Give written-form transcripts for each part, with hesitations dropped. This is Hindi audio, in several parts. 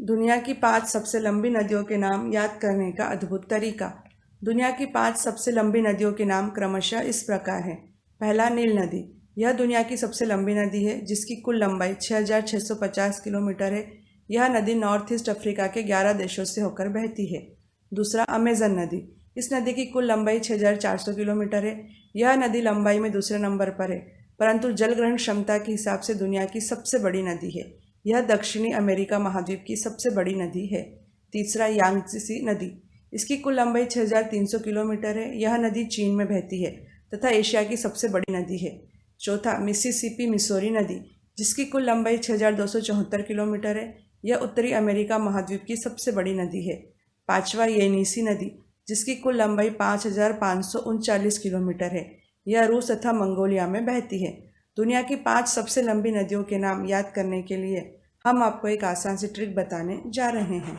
दुनिया की 5 सबसे लंबी नदियों के नाम याद करने का अद्भुत तरीका। दुनिया की 5 सबसे लंबी नदियों के नाम क्रमशः इस प्रकार हैं। पहला, नील नदी। यह दुनिया की सबसे लंबी नदी है, जिसकी कुल लंबाई 6,650 किलोमीटर है। यह नदी नॉर्थ ईस्ट अफ्रीका के 11 देशों से होकर बहती है। दूसरा, अमेजन नदी। इस नदी की कुल लंबाई 6,400 किलोमीटर है। यह नदी लंबाई में दूसरे नंबर पर है, परंतु जल ग्रहण क्षमता के हिसाब से दुनिया की सबसे बड़ी नदी है। यह दक्षिणी अमेरिका महाद्वीप की सबसे बड़ी नदी है। तीसरा, यांगत्से नदी। इसकी कुल लंबाई 6,300 किलोमीटर है। यह नदी चीन में बहती है तथा एशिया की सबसे बड़ी नदी है। चौथा, मिसिसिपी मिसौरी नदी, जिसकी कुल लंबाई 6,274 किलोमीटर है। यह उत्तरी अमेरिका महाद्वीप की सबसे बड़ी नदी है। पांचवा, येनिसी नदी, जिसकी कुल लंबाई 5,539 किलोमीटर है। यह रूस तथा मंगोलिया में बहती है। दुनिया की 5 सबसे लंबी नदियों के नाम याद करने के लिए हम आपको एक आसान सी ट्रिक बताने जा रहे हैं।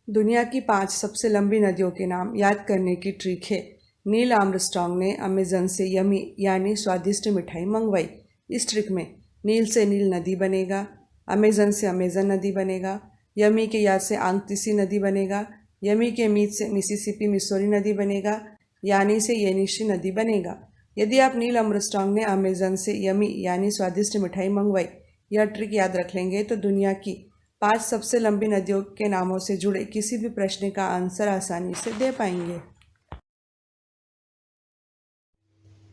दुनिया की 5 सबसे लंबी नदियों के नाम याद करने की ट्रिक है। नील आर्मस्ट्रांग ने अमेजन से यमी यानी स्वादिष्ट मिठाई मंगवाई। इस ट्रिक में नील से नील नदी बनेगा, अमेजन से अमेजन नदी बनेगा, यमी के याद से यांगत्से नदी बनेगा, यमी के मीत से मिसिसिपी मिसौरी नदी बनेगा, यानी से येनिसी नदी बनेगा। यदि आप नील आर्मस्ट्रांग ने अमेजन से यमी यानी स्वादिष्ट मिठाई मंगवाई यह ट्रिक याद रख लेंगे तो दुनिया की 5 सबसे लंबी नदियों के नामों से जुड़े किसी भी प्रश्न का आंसर आसानी से दे पाएंगे।